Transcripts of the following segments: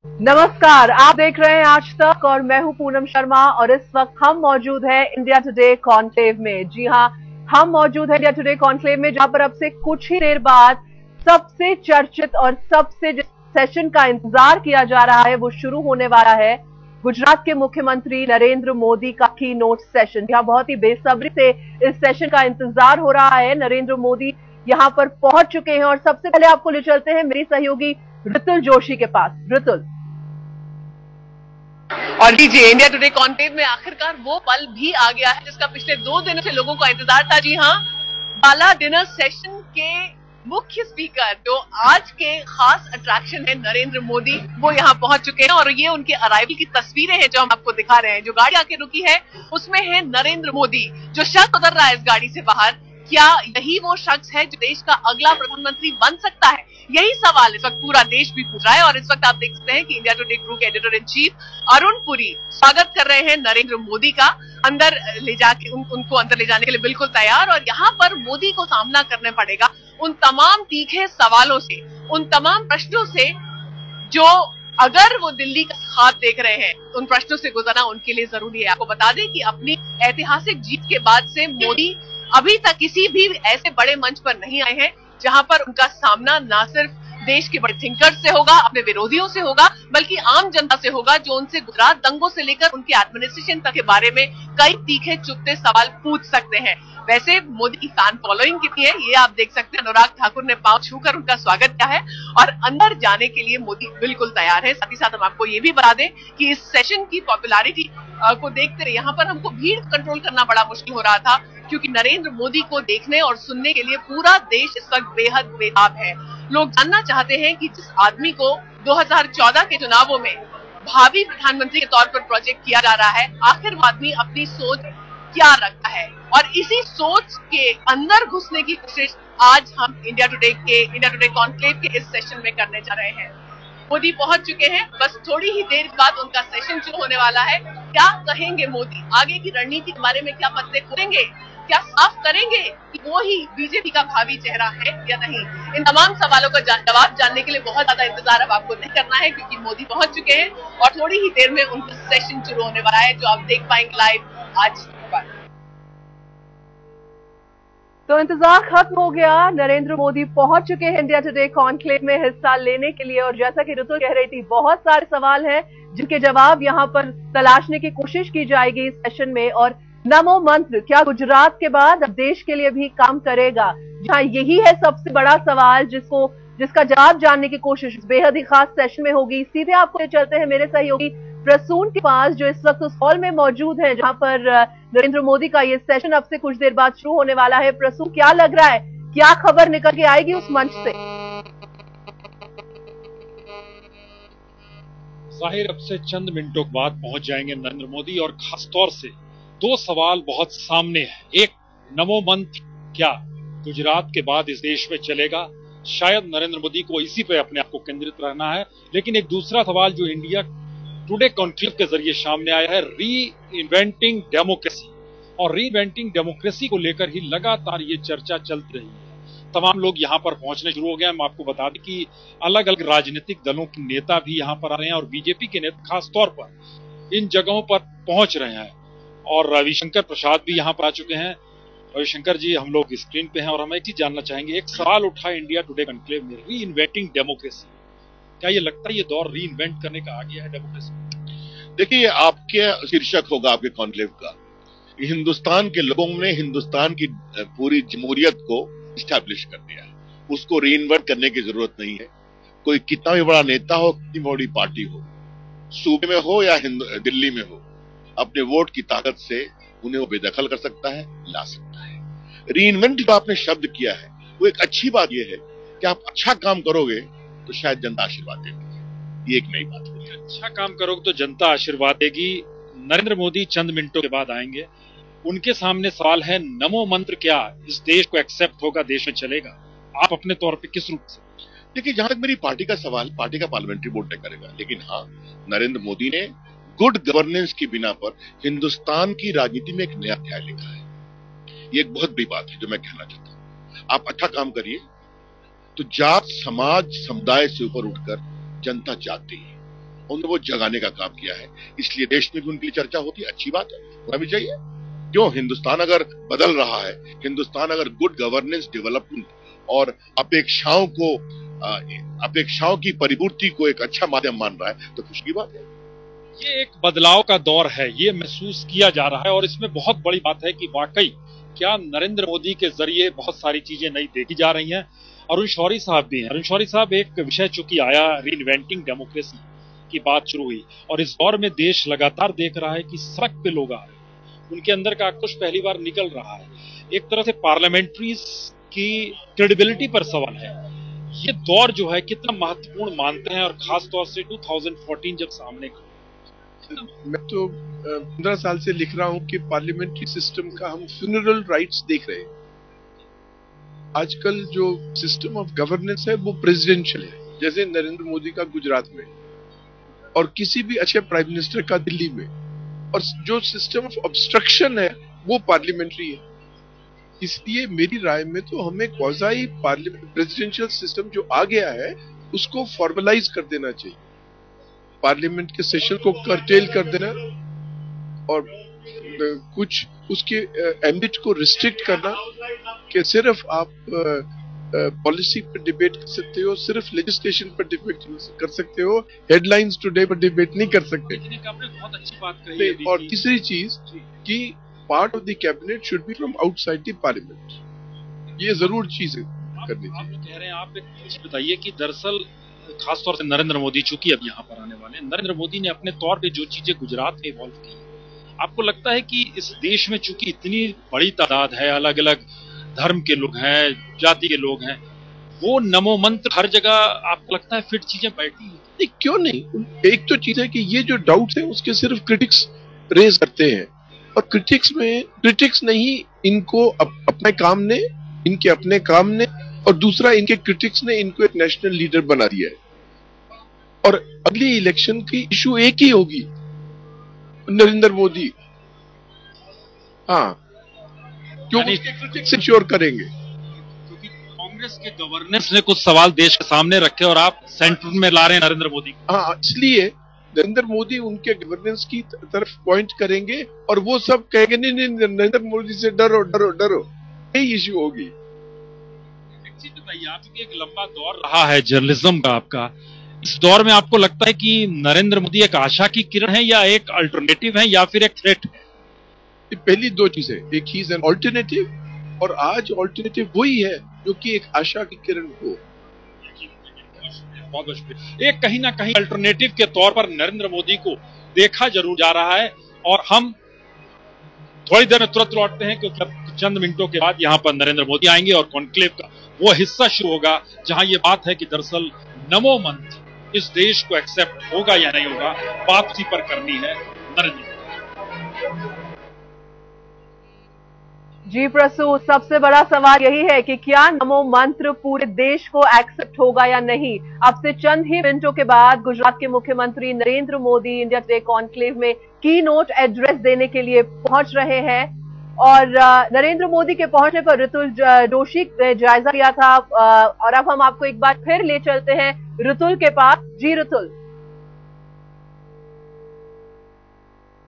नमस्कार, आप देख रहे हैं आज तक और मैं हूं पूनम शर्मा और इस वक्त हम मौजूद हैं इंडिया टुडे कॉन्क्लेव में। जी हां, हम मौजूद हैं इंडिया टुडे कॉन्क्लेव में, जहां पर अब से कुछ ही देर बाद सबसे चर्चित और सबसे जिस सेशन का इंतजार किया जा रहा है वो शुरू होने वाला है। गुजरात के मुख्यमंत्री नरेंद्र मोदी का की नोट सेशन। यहाँ बहुत ही बेसब्री से इस सेशन का इंतजार हो रहा है। नरेंद्र मोदी यहाँ पर पहुंच चुके हैं और सबसे पहले आपको ले चलते हैं मेरी सहयोगी ऋतुल जोशी के पास। ऋतुल। और लीजिए, इंडिया टुडे कॉन्क्लेव में आखिरकार वो पल भी आ गया है जिसका पिछले 2 दिनों से लोगों का इंतजार था। जी हाँ, गाला डिनर सेशन के मुख्य स्पीकर जो आज के खास अट्रैक्शन है नरेंद्र मोदी, वो यहाँ पहुंच चुके हैं और ये उनके अराइवल की तस्वीरें हैं जो हम आपको दिखा रहे हैं। जो गाड़ी आके रुकी है उसमें है नरेंद्र मोदी। जो शख्स उतर रहा है इस गाड़ी से बाहर, क्या यही वो शख्स है जो देश का अगला प्रधानमंत्री बन सकता है? यही सवाल इस वक्त पूरा देश भी पूछ रहा है। और इस वक्त आप देख सकते हैं कि इंडिया टुडे ग्रुप के editor in chief Arun Puri स्वागत कर रहे हैं नरेंद्र मोदी का, अंदर ले जाके उनको अंदर ले जाने के लिए बिल्कुल तैयार। और यहाँ पर मोदी को सामना करना पड़ेगा उन तमाम तीखे सवालों से, उन तमाम प्रश्नों से जो अगर वो दिल्ली का ख्वाब देख रहे हैं, उन प्रश्नों से गुजरना उनके लिए जरूरी है। आपको बता दें कि अपनी ऐतिहासिक जीत के बाद से मोदी अभी तक किसी भी ऐसे बड़े मंच पर नहीं आए हैं जहां पर उनका सामना ना सिर्फ देश के बड़े थिंकर्स से होगा, अपने विरोधियों से होगा, बल्कि आम जनता से होगा जो उनसे गुजरात दंगों से लेकर उनके एडमिनिस्ट्रेशन तक के बारे में कई तीखे चुभते सवाल पूछ सकते हैं। वैसे मोदी की फैन फॉलोइंग कितनी है ये आप देख सकते हैं। अनुराग ठाकुर ने पांव छूकर उनका स्वागत किया है और अंदर जाने के लिए मोदी बिल्कुल तैयार है। साथ ही साथ हम आपको ये भी बता दें कि इस सेशन की पॉपुलैरिटी को देखते रहे यहाँ पर हमको भीड़ कंट्रोल करना बड़ा मुश्किल हो रहा था, क्योंकि नरेंद्र मोदी को देखने और सुनने के लिए पूरा देश इस वक्त बेहद बेताब है। लोग जानना चाहते हैं कि जिस आदमी को 2014 के चुनावों में भावी प्रधानमंत्री के तौर पर प्रोजेक्ट किया जा रहा है, आखिर वो आदमी अपनी सोच क्या रखता है। और इसी सोच के अंदर घुसने की कोशिश आज हम इंडिया टुडे कॉन्क्लेव के इस सेशन में करने जा रहे हैं। मोदी पहुंच चुके हैं, बस थोड़ी ही देर बाद उनका सेशन शुरू होने वाला है। क्या कहेंगे मोदी, आगे की रणनीति के बारे में क्या पत्ते खोलेंगे, क्या साफ करेंगे कि वो ही बीजेपी का भावी चेहरा है या नहीं? इन तमाम सवालों का जवाब जानने के लिए बहुत ज्यादा इंतजार अब आपको नहीं करना है, क्योंकि मोदी पहुंच चुके हैं और थोड़ी ही देर में उनका सेशन शुरू होने वाला है, जो आप देख पाएंगे लाइव आज पर। तो इंतजार खत्म हो गया। नरेंद्र मोदी पहुंच चुके हैं इंडिया टुडे कॉन्क्लेव में हिस्सा लेने के लिए। और जैसा कि ऋतु कह रही थी, बहुत सारे सवाल हैं जिनके जवाब यहाँ पर तलाशने की कोशिश की जाएगी इस सेशन में। और नमो मंत्र क्या गुजरात के बाद अब देश के लिए भी काम करेगा? जहां यही है सबसे बड़ा सवाल जिसका जवाब जानने की कोशिश बेहद ही खास सेशन में होगी। सीधे आपको ले चलते हैं मेरे सहयोगी प्रसून के पास, जो इस वक्त उस हॉल में मौजूद है जहां पर नरेंद्र मोदी का ये सेशन अब से कुछ देर बाद शुरू होने वाला है। प्रसून, क्या लग रहा है, क्या खबर निकल के आएगी उस मंच से? जाहिर अब से चंद मिनटों के बाद पहुंच जाएंगे नरेंद्र मोदी और खासतौर से दो सवाल बहुत सामने हैं। एक, नमो मंत्र क्या गुजरात के बाद इस देश में चलेगा? शायद नरेंद्र मोदी को इसी पे अपने आप को केंद्रित रहना है। लेकिन एक दूसरा सवाल जो इंडिया टुडे कॉन्क्लेव के जरिए सामने आया है, री इन्वेंटिंग डेमोक्रेसी। और री इन्वेंटिंग डेमोक्रेसी को लेकर ही लगातार ये चर्चा चलती रही है। तमाम लोग यहाँ पर पहुंचने शुरू हो गए। हम आपको बता दें कि अलग अलग राजनीतिक दलों के नेता भी यहाँ पर आ रहे हैं और बीजेपी के नेता खासतौर पर इन जगहों पर पहुंच रहे हैं। और रविशंकर प्रसाद भी यहाँ पर आ चुके हैं। रविशंकर जी, हम लोग स्क्रीन पे हैं और हम एक चीज जानना चाहेंगे। एक सवाल उठा इंडिया टुडे कॉन्क्लेव में, री इन्वेंटिंग डेमोक्रेसी। क्या ये लगता है ये दौर री इन्वेंट करने का आ गया है डेमोक्रेसी? देखिए, आपके शीर्षक होगा आपके कॉन्क्लेव का, हिंदुस्तान के लोगों ने हिंदुस्तान की पूरी जमहूरियत को स्टैब्लिश कर दिया है। उसको री इन्वेंट करने की जरूरत नहीं है। कोई कितना भी बड़ा नेता हो, कितनी बड़ी पार्टी हो, सूबे में हो या दिल्ली में हो, अपने वोट की ताकत से उन्हें वो बेदखल कर सकता है, ला सकता है। री इन्वेंट जो आपने शब्द किया है, वो एक अच्छी बात यह है कि आप अच्छा काम करोगे तो शायद जनता आशीर्वाद देगी। ये एक नई बात है। अच्छा काम करोगे तो जनता आशीर्वाद देगी। नरेंद्र मोदी चंद मिनटों के बाद आएंगे। उनके सामने सवाल है, नमो मंत्र क्या इस देश को एक्सेप्ट होगा, देश में चलेगा? आप अपने तौर पे किस रूप से? देखिए, जहां तक मेरी पार्टी का सवाल, पार्टी का पार्लियामेंट्री बोर्ड तय करेगा। लेकिन हाँ, नरेंद्र मोदी ने गुड गवर्नेंस की बिना पर हिंदुस्तान की राजनीति में एक नया अध्याय लिखा है। ये एक बहुत बड़ी बात है जो मैं कहना चाहता हूं। आप अच्छा काम करिए तो जात, समाज, समुदाय से ऊपर उठकर जनता चाहती है। उन्होंने वो जगाने का काम किया है। इसलिए देश में भी उनकी चर्चा होती है, अच्छी बात है, होना भी चाहिए। क्यों, हिंदुस्तान अगर बदल रहा है, हिंदुस्तान अगर गुड गवर्नेंस, डेवलपमेंट और अपेक्षाओं की परिपूर्ति को एक अच्छा माध्यम मान रहा है, तो खुशी की बात है। ये एक बदलाव का दौर है, ये महसूस किया जा रहा है और इसमें बहुत बड़ी बात है कि वाकई क्या नरेंद्र मोदी के जरिए बहुत सारी चीजें नई देखी जा रही हैं। अरुण शौरी साहब भी हैं। अरुण शौरी साहब, एक विषय चूंकि आया, रीइन्वेंटिंग डेमोक्रेसी की बात शुरू हुई और इस दौर में देश लगातार देख रहा है कि सड़क पे लोग आ रहे हैं, उनके अंदर का आक्रोश पहली बार निकल रहा है। एक तरह से पार्लियामेंट्री की क्रेडिबिलिटी पर सवाल है। ये दौर जो है कितना महत्वपूर्ण मानते हैं और खासतौर से 2014 जब सामने का। मैं तो 15 साल से लिख रहा हूं कि पार्लियामेंट्री सिस्टम का हम फ्यूनरल राइट्स देख रहे हैं। आजकल जो सिस्टम ऑफ गवर्नेंस है वो प्रेसिडेंशियल है, जैसे नरेंद्र मोदी का गुजरात में और किसी भी अच्छे प्राइम मिनिस्टर का दिल्ली में, और जो सिस्टम ऑफ ऑब्स्ट्रक्शन है वो पार्लियामेंट्री है। इसलिए मेरी राय में तो हमें क्वाज़ी प्रेसिडेंशियल सिस्टम जो आ गया है उसको फॉर्मलाइज कर देना चाहिए, पार्लियामेंट के सेशन को कर्टेल कर देना और कुछ उसके एम्बिट को रिस्ट्रिक्ट करना कि सिर्फ आप पॉलिसी पर डिबेट कर सकते हो, सिर्फ लेजिस्लेशन पर डिबेट कर सकते हो, हेडलाइंस टुडे पर डिबेट नहीं कर सकते। आपने बहुत अच्छी बात कही है। और तीसरी चीज कि part of the cabinet should be from outside the parliament, ये जरूर चीज करनी चाहिए। आप कह रहे हैं, आप एक चीज बताइए कि दरअसल खासतौर से नरेंद्र मोदी चूंकि अब यहाँ पर आने वाले हैं, नरेंद्र मोदी ने अपने तौर पे जो चीजें गुजरात में इवॉल्व की, आपको लगता है कि इस देश में चूंकि इतनी बड़ी तादाद है, अलग अलग धर्म के लोग हैं, जाति के लोग हैं, वो नमो मंत्र हर जगह आपको लगता है फिट चीजें बैठी हैं? नहीं, क्यों नहीं। एक तो चीज है कि ये जो डाउट्स है उसके सिर्फ क्रिटिक्स रेज करते हैं और क्रिटिक्स नहीं, इनको अपने काम ने, इनके अपने काम ने, और दूसरा इनके क्रिटिक्स ने इनको एक नेशनल लीडर बना दिया है। और अगली इलेक्शन की इशू एक ही होगी, नरेंद्र मोदी। हाँ, क्यों उसके क्रिटिक्स सिक्योर करेंगे, क्योंकि कांग्रेस के गवर्नेंस ने कुछ सवाल देश के सामने रखे और आप सेंटर में ला रहे हैं नरेंद्र मोदी। हाँ, इसलिए नरेंद्र मोदी उनके गवर्नेंस की तरफ पॉइंट करेंगे और वो सब कहेंगे नहीं, नरेंद्र मोदी से डरो डरो डरो, यही इशू होगी। आपके एक लंबा दौर रहा है जर्नलिज्म का आपका, इस दौर में आपको लगता है कि नरेंद्र मोदी एक आशा की किरण है या एक अल्टरनेटिव है या फिर एक थ्रेट? पहली दो चीजें, एक ही एन अल्टरनेटिव और आज अल्टरनेटिव वही है जो कि एक आशा की किरण हो। बहुत शुक्रिया। एक कहीं ना कहीं अल्टरनेटिव के तौर पर नरेंद्र मोदी को देखा जरूर जा रहा है और हम थोड़ी देर में तुरंत लौटते हैं क्योंकि अब चंद मिनटों के बाद यहाँ पर नरेंद्र मोदी आएंगे और कॉन्क्लेव का वो हिस्सा शुरू होगा जहां ये बात है कि दरअसल नमो मंत्र इस देश को एक्सेप्ट होगा या नहीं होगा, बात उसी पर करनी है नरेंद्र मोदी। जी प्रसूत, सबसे बड़ा सवाल यही है कि क्या नमो मंत्र पूरे देश को एक्सेप्ट होगा या नहीं। अब से चंद ही मिनटों के बाद गुजरात के मुख्यमंत्री Narendra Modi India today conclave में की नोट एड्रेस देने के लिए पहुंच रहे हैं और नरेंद्र मोदी के पहुंचने पर ऋतुल जोशी ने जायजा लिया था और अब हम आपको एक बार फिर ले चलते हैं ऋतुल के पास। जी ऋतुल।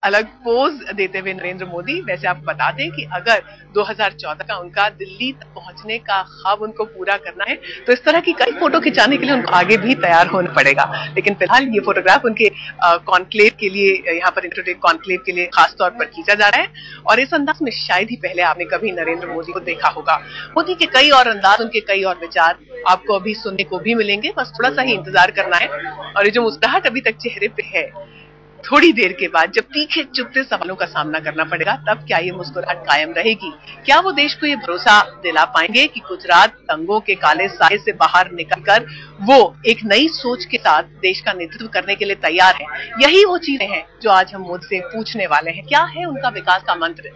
अलग पोज देते हुए नरेंद्र मोदी, वैसे आप बता दें कि अगर 2014 का उनका दिल्ली तक पहुंचने का ख्वाब उनको पूरा करना है तो इस तरह की कई फोटो खिंचाने के लिए उनको आगे भी तैयार होना पड़ेगा। लेकिन फिलहाल ये फोटोग्राफ उनके कॉन्क्लेव के लिए, यहाँ पर इंडिया कॉन्क्लेव के लिए खास तौर पर खींचा जा रहा है और इस अंदाज में शायद ही पहले आपने कभी नरेंद्र मोदी को देखा होगा। मोदी के कई और अंदाज, उनके कई और विचार आपको अभी सुनने को भी मिलेंगे, बस थोड़ा सा ही इंतजार करना है। और ये जो मुस्कुराहट अभी तक चेहरे पे है, थोड़ी देर के बाद जब तीखे चुभते सवालों का सामना करना पड़ेगा तब क्या ये मुस्कुराहट कायम रहेगी? क्या वो देश को ये भरोसा दिला पाएंगे कि गुजरात दंगों के काले साए से बाहर निकलकर वो एक नई सोच के साथ देश का नेतृत्व करने के लिए तैयार है? यही वो चीजें हैं जो आज हम मोदी से पूछने वाले हैं। क्या है उनका विकास का मंत्र?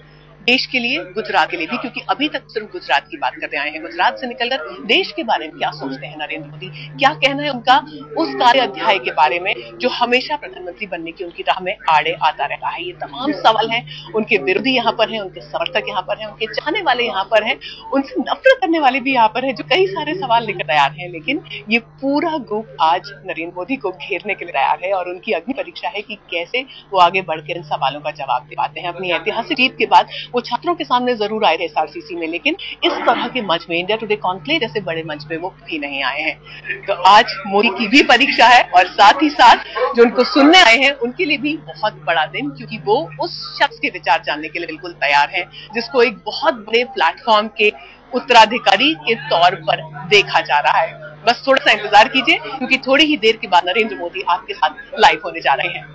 देश के लिए, गुजरात के लिए भी, क्योंकि अभी तक सिर्फ गुजरात की बात करते आए हैं। गुजरात से निकलकर देश के बारे में क्या सोचते हैं नरेंद्र मोदी, क्या कहना है उनका उस कार्य अध्याय के बारे में जो हमेशा प्रधानमंत्री बनने की उनकी राह में आड़े आता रहता है। ये तमाम सवाल हैं। उनके विरोधी यहाँ पर हैं, उनके समर्थक यहाँ पर हैं, उनके चाहने वाले यहाँ पर हैं, उनसे नफरत करने वाले भी यहाँ पर हैं, जो कई सारे सवाल लेकर तैयार हैं। लेकिन ये पूरा ग्रुप आज नरेंद्र मोदी को घेरने के लिए तैयार है और उनकी अग्नि परीक्षा है कि कैसे वो आगे बढ़कर इन सवालों का जवाब दे पाते हैं। अपनी ऐतिहासिक जीत के बाद वो छात्रों के सामने जरूर आए थे एसआरसीसी में, लेकिन इस तरह के मंच में, इंडिया टुडे कॉन्क्लेव जैसे बड़े मंच में वो भी नहीं आए हैं। तो आज मोदी की भी परीक्षा है और साथ ही साथ जो उनको सुनने आए हैं उनके लिए भी बहुत बड़ा दिन, क्योंकि वो उस शख्स के विचार जानने के लिए बिल्कुल तैयार हैं जिसको एक बहुत बड़े प्लेटफॉर्म के उत्तराधिकारी के तौर पर देखा जा रहा है। बस थोड़ा सा इंतजार कीजिए, क्योंकि थोड़ी ही देर के बाद नरेंद्र मोदी आपके साथ लाइव होने जा रहे हैं।